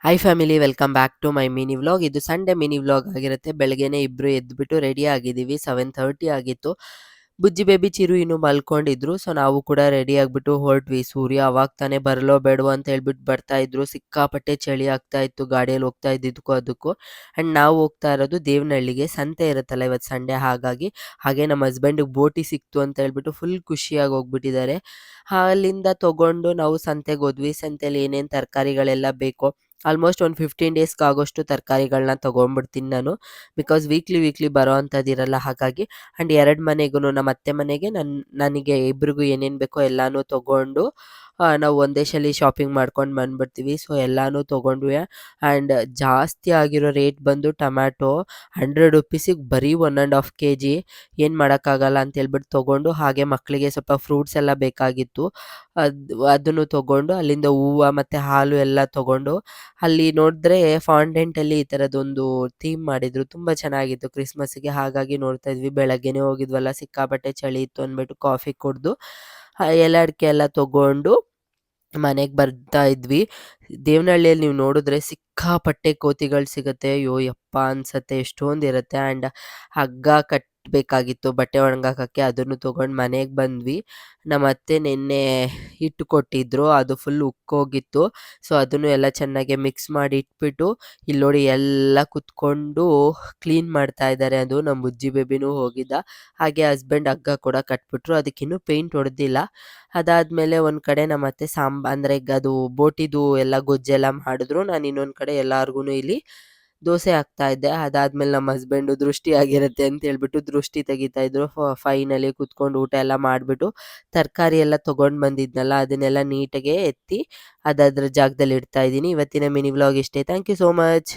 Hi family, welcome back to my mini vlog. ಇದು Sunday mini vlog ಆಗಿರುತ್ತೆ. ಬೆಳಗ್ಗೆನೆ ಇಬ್ರು ಎದ್ಬಿಟ್ಟು ರೆಡಿ ಆಗಿದ್ದೀವಿ. 7:30 ಆಗಿತ್ತು. ಬುಜ್ಜಿ ಬೇಬಿ ಚಿರು ಇನ್ನು ಮಲ್ಕೊಂಡಿದ್ರು. ಸೊ ನಾವು ಕೂಡ ರೆಡಿ ಆಗ್ಬಿಟ್ಟು ಹೊರಟ್ವಿ. ಸೂರ್ಯ ಅವಾಗ ತಾನೇ ಬರಲೋ ಬೇಡವೋ ಅಂತ ಹೇಳ್ಬಿಟ್ಟು ಬರ್ತಾ ಇದ್ರು. ಸಿಕ್ಕಾಪಟ್ಟೆ ಚಳಿ ಆಗ್ತಾ ಇತ್ತು ಗಾಡಿಯಲ್ಲಿ ಹೋಗ್ತಾ ಇದ್ದಿದ್ದಕ್ಕೂ ಅದಕ್ಕೂ. ಆ್ಯಂಡ್ ನಾವು ಹೋಗ್ತಾ ಇರೋದು ದೇವನಹಳ್ಳಿಗೆ. ಸಂತೆ ಇರುತ್ತಲ್ಲ ಇವತ್ತು ಸಂಡೇ, ಹಾಗೆ ನಮ್ಮ ಹಸ್ಬೆಂಡಿಗೆ ಬೋಟಿ ಸಿಕ್ತು ಅಂತ ಹೇಳ್ಬಿಟ್ಟು ಫುಲ್ ಖುಷಿಯಾಗಿ ಹೋಗ್ಬಿಟ್ಟಿದ್ದಾರೆ. ಅಲ್ಲಿಂದ ತಗೊಂಡು ನಾವು ಸಂತೆಗೆ ಹೋದ್ವಿ. ಸಂತೆಯಲ್ಲಿ ಏನೇನು ತರಕಾರಿಗಳೆಲ್ಲ ಬೇಕೋ ಆಲ್ಮೋಸ್ಟ್ ಒಂದು 15 ಡೇಸ್ಗೆ ಆಗೋಷ್ಟು ತರಕಾರಿಗಳನ್ನ ತೊಗೊಂಡ್ಬಿಡ್ತೀನಿ ನಾನು. ಬಿಕಾಸ್ ವೀಕ್ಲಿ ಬರೋ ಅಂಥದ್ದಿರಲ್ಲ ಹಾಗಾಗಿ. ಆ್ಯಂಡ್ 2 ಮನೆಗೂ, ನಮ್ಮ ಅತ್ತೆ ಮನೆಗೆ, ನನಗೆ ಇಬ್ರಿಗೂ ಏನೇನು ಬೇಕೋ ಎಲ್ಲನೂ ತೊಗೊಂಡು ನಾವು ಒಂದೇ ಸಲ ಶಾಪಿಂಗ್ ಮಾಡ್ಕೊಂಡು ಬಂದ್ಬಿಡ್ತೀವಿ. ಸೊ ಎಲ್ಲನೂ ತೊಗೊಂಡ್ವಿ. ಆ್ಯಂಡ್ ಜಾಸ್ತಿ ಆಗಿರೋ ರೇಟ್ ಬಂದು ಟೊಮ್ಯಾಟೊ 100 ರುಪೀಸಿಗೆ ಬರೀ 1.5 kg. ಏನು ಮಾಡೋಕ್ಕಾಗಲ್ಲ ಅಂತ ಹೇಳ್ಬಿಟ್ಟು ತೊಗೊಂಡು, ಹಾಗೆ ಮಕ್ಕಳಿಗೆ ಸ್ವಲ್ಪ ಫ್ರೂಟ್ಸ್ ಎಲ್ಲ ಬೇಕಾಗಿತ್ತು. ಅದನ್ನು ತೊಗೊಂಡು ಅಲ್ಲಿಂದ ಹೂವು ಮತ್ತು ಹಾಲು ಎಲ್ಲ ತೊಗೊಂಡು ಅಲ್ಲಿ ನೋಡಿದ್ರೆ ಫಾಂಡೆಂಟಲ್ಲಿ ಈ ಥರದೊಂದು ಥೀಮ್ ಮಾಡಿದ್ರು. ತುಂಬ ಚೆನ್ನಾಗಿತ್ತು ಕ್ರಿಸ್ಮಸ್ಸಿಗೆ. ಹಾಗಾಗಿ ನೋಡ್ತಾ ಇದ್ವಿ. ಬೆಳಗ್ಗೆನೇ ಹೋಗಿದ್ವಲ್ಲ, ಸಿಕ್ಕಾಪಟ್ಟೆ ಚಳಿ ಇತ್ತು ಅಂದ್ಬಿಟ್ಟು ಕಾಫಿ ಕುಡಿದು ಎಲೆ ಅಡಿಕೆ ಎಲ್ಲ ತೊಗೊಂಡು ಮನೆಗೆ ಬರ್ತಾ ಇದ್ವಿ. ದೇವನಹಳ್ಳಿಯಲ್ಲಿ ನೀವು ನೋಡಿದ್ರೆ ಸಿಕ್ಕಾಪಟ್ಟೆ ಕೋತಿಗಳು ಸಿಗುತ್ತೆ. ಅಯ್ಯೋ ಯಪ್ಪ ಅನ್ಸತ್ತೆ, ಎಷ್ಟೊಂದು ಇರುತ್ತೆ. ಆ್ಯಂಡ್ ಹಗ್ಗ ಕಟ್ಟಬೇಕಾಗಿತ್ತು ಬಟ್ಟೆ ಒಣಗಾಕಕ್ಕೆ, ಅದನ್ನು ತೊಗೊಂಡು ಮನೆಗೆ ಬಂದ್ವಿ. ನಮ್ಮ ಅತ್ತೆ ನಿನ್ನೆ ಹಿಟ್ಟು ಕೊಟ್ಟಿದ್ರು, ಅದು ಫುಲ್ ಉಕ್ಕೋಗಿತ್ತು. ಸೊ ಅದನ್ನು ಎಲ್ಲ ಚೆನ್ನಾಗಿ ಮಿಕ್ಸ್ ಮಾಡಿ ಇಟ್ಬಿಟ್ಟು ಇಲ್ಲಿ ನೋಡಿ ಎಲ್ಲ ಕುತ್ಕೊಂಡು ಕ್ಲೀನ್ ಮಾಡ್ತಾ ಇದ್ದಾರೆ. ಅದು ನಮ್ಮ ಬುಜ್ಜಿ ಬೇಬಿನೂ ಹೋಗಿದ್ದ. ಹಾಗೆ ಹಸ್ಬೆಂಡ್ ಹಗ್ಗ ಕೂಡ ಕಟ್ಬಿಟ್ರು. ಅದಕ್ಕಿನ್ನೂ ಪೇಂಟ್ ಹೊಡೆದಿಲ್ಲ. ಅದಾದಮೇಲೆ ಒಂದು ಕಡೆ ನಮ್ಮ ಅತ್ತೆ ಅಂದರೆ ಅದು ಬೋಟಿದು ಎಲ್ಲ ಗೊಜ್ಜೆಲ್ಲ ಮಾಡಿದ್ರು. ನಾನು ಇನ್ನೊಂದು ಕಡೆ ಎಲ್ಲಾರ್ಗು ಇಲ್ಲಿ ದೋಸೆ ಹಾಕ್ತಾ ಇದ್ದೆ. ಅದಾದಮೇಲೆ ನಮ್ಮ ಹಸ್ಬೆಂಡು ದೃಷ್ಟಿ ಆಗಿರುತ್ತೆ ಅಂತ ಹೇಳ್ಬಿಟ್ಟು ದೃಷ್ಟಿ ತೆಗಿತಾ ಇದ್ರು. ಫೈನಲಿ ಕುತ್ಕೊಂಡು ಊಟ ಎಲ್ಲ ಮಾಡಿಬಿಟ್ಟು ತರಕಾರಿ ಎಲ್ಲ ತೊಗೊಂಡು ಬಂದಿದ್ನಲ್ಲ, ಅದನ್ನೆಲ್ಲ ನೀಟಾಗೆ ಎತ್ತಿ ಅದ್ರ ಜಾಗದಲ್ಲಿ ಇಡ್ತಾ ಇದ್ದೀನಿ. ಇವತ್ತಿನ ಮಿನಿ ವ್ಲಾಗ್ ಇಷ್ಟೇ. Thank you so much.